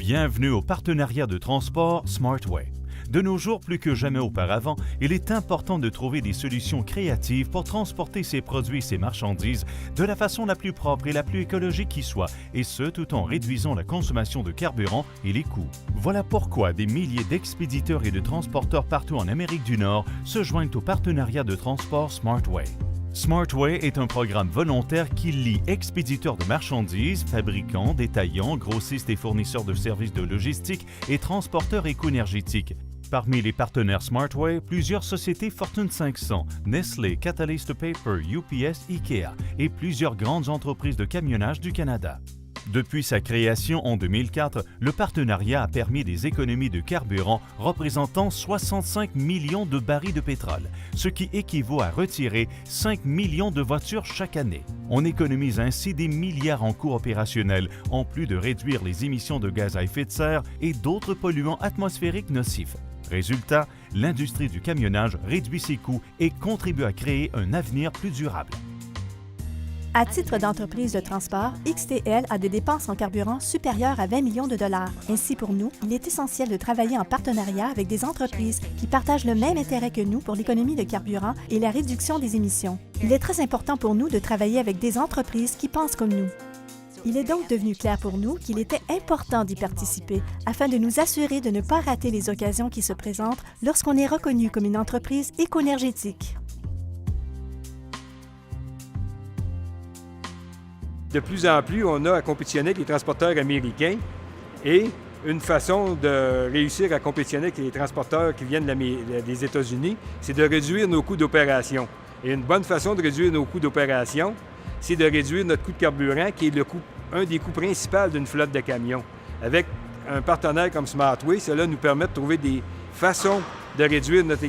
Bienvenue au partenariat de transport SmartWay. De nos jours, plus que jamais auparavant, il est important de trouver des solutions créatives pour transporter ses produits et ses marchandises de la façon la plus propre et la plus écologique qui soit, et ce, tout en réduisant la consommation de carburant et les coûts. Voilà pourquoi des milliers d'expéditeurs et de transporteurs partout en Amérique du Nord se joignent au partenariat de transport SmartWay. SmartWay est un programme volontaire qui lie expéditeurs de marchandises, fabricants, détaillants, grossistes et fournisseurs de services de logistique et transporteurs éco-énergétiques. Parmi les partenaires SmartWay, plusieurs sociétés Fortune 500, Nestlé, Catalyst Paper, UPS, IKEA et plusieurs grandes entreprises de camionnage du Canada. Depuis sa création en 2004, le partenariat a permis des économies de carburant représentant 65 millions de barils de pétrole, ce qui équivaut à retirer 5 millions de voitures chaque année. On économise ainsi des milliards en coûts opérationnels, en plus de réduire les émissions de gaz à effet de serre et d'autres polluants atmosphériques nocifs. Résultat, l'industrie du camionnage réduit ses coûts et contribue à créer un avenir plus durable. À titre d'entreprise de transport, XTL a des dépenses en carburant supérieures à 20 millions de dollars. Ainsi, pour nous, il est essentiel de travailler en partenariat avec des entreprises qui partagent le même intérêt que nous pour l'économie de carburant et la réduction des émissions. Il est très important pour nous de travailler avec des entreprises qui pensent comme nous. Il est donc devenu clair pour nous qu'il était important d'y participer afin de nous assurer de ne pas rater les occasions qui se présentent lorsqu'on est reconnu comme une entreprise éco-énergétique. De plus en plus, on a à compétitionner avec les transporteurs américains et une façon de réussir à compétitionner avec les transporteurs qui viennent des États-Unis, c'est de réduire nos coûts d'opération. Et une bonne façon de réduire nos coûts d'opération, c'est de réduire notre coût de carburant, qui est un des coûts principaux d'une flotte de camions. Avec un partenaire comme SmartWay, cela nous permet de trouver des façons de réduire notre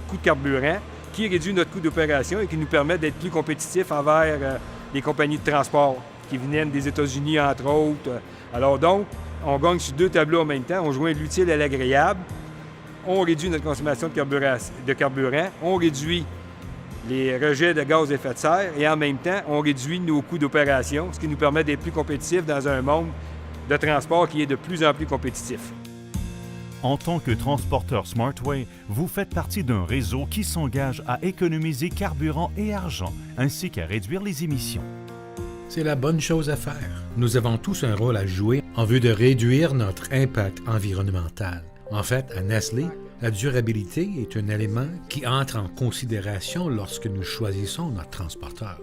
coût de carburant, qui réduit notre coût d'opération et qui nous permet d'être plus compétitifs envers les compagnies de transport qui viennent des États-Unis, entre autres. Alors donc, on gagne sur deux tableaux en même temps. On joint l'utile à l'agréable. On réduit notre consommation de carburant. On réduit les rejets de gaz à effet de serre. Et en même temps, on réduit nos coûts d'opération, ce qui nous permet d'être plus compétitifs dans un monde de transport qui est de plus en plus compétitif. En tant que transporteur SmartWay, vous faites partie d'un réseau qui s'engage à économiser carburant et argent, ainsi qu'à réduire les émissions. C'est la bonne chose à faire. Nous avons tous un rôle à jouer en vue de réduire notre impact environnemental. En fait, à Nestlé, la durabilité est un élément qui entre en considération lorsque nous choisissons notre transporteur.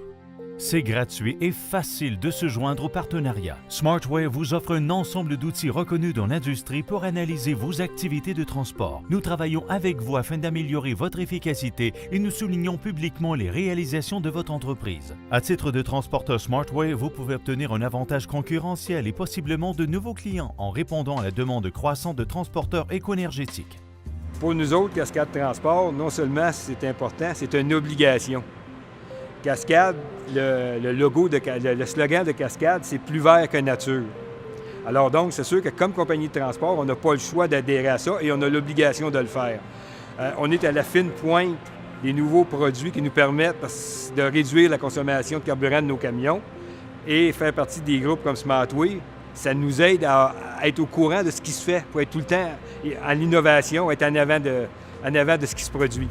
C'est gratuit et facile de se joindre au partenariat. SmartWay vous offre un ensemble d'outils reconnus dans l'industrie pour analyser vos activités de transport. Nous travaillons avec vous afin d'améliorer votre efficacité et nous soulignons publiquement les réalisations de votre entreprise. À titre de transporteur SmartWay, vous pouvez obtenir un avantage concurrentiel et possiblement de nouveaux clients en répondant à la demande croissante de transporteurs éco-énergétiques. Pour nous autres, Cascade Transport, non seulement c'est important, c'est une obligation. Cascade, le slogan de Cascade, c'est « Plus vert que nature ». Alors donc, c'est sûr que comme compagnie de transport, on n'a pas le choix d'adhérer à ça et on a l'obligation de le faire. On est à la fine pointe des nouveaux produits qui nous permettent de réduire la consommation de carburant de nos camions et faire partie des groupes comme SmartWay. Ça nous aide à être au courant de ce qui se fait, pour être tout le temps en innovation, être en avant de ce qui se produit.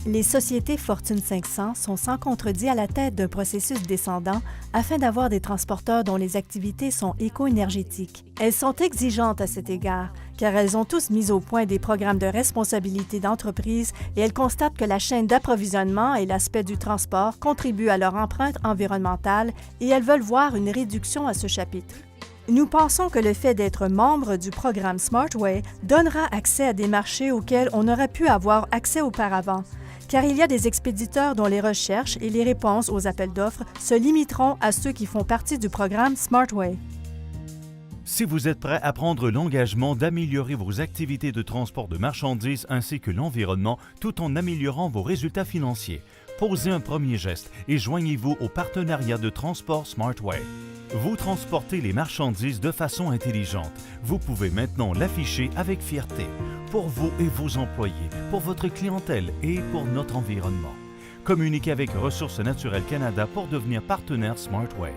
Les sociétés Fortune 500 sont sans contredit à la tête d'un processus descendant afin d'avoir des transporteurs dont les activités sont éco-énergétiques. Elles sont exigeantes à cet égard, car elles ont tous mis au point des programmes de responsabilité d'entreprise et elles constatent que la chaîne d'approvisionnement et l'aspect du transport contribuent à leur empreinte environnementale et elles veulent voir une réduction à ce chapitre. Nous pensons que le fait d'être membre du programme SmartWay donnera accès à des marchés auxquels on n'aurait pu avoir accès auparavant, car il y a des expéditeurs dont les recherches et les réponses aux appels d'offres se limiteront à ceux qui font partie du programme SmartWay. Si vous êtes prêt à prendre l'engagement d'améliorer vos activités de transport de marchandises ainsi que l'environnement tout en améliorant vos résultats financiers, posez un premier geste et joignez-vous au partenariat de transport SmartWay. Vous transportez les marchandises de façon intelligente. Vous pouvez maintenant l'afficher avec fierté pour vous et vos employés, pour votre clientèle et pour notre environnement. Communiquez avec Ressources naturelles Canada pour devenir partenaire SmartWay.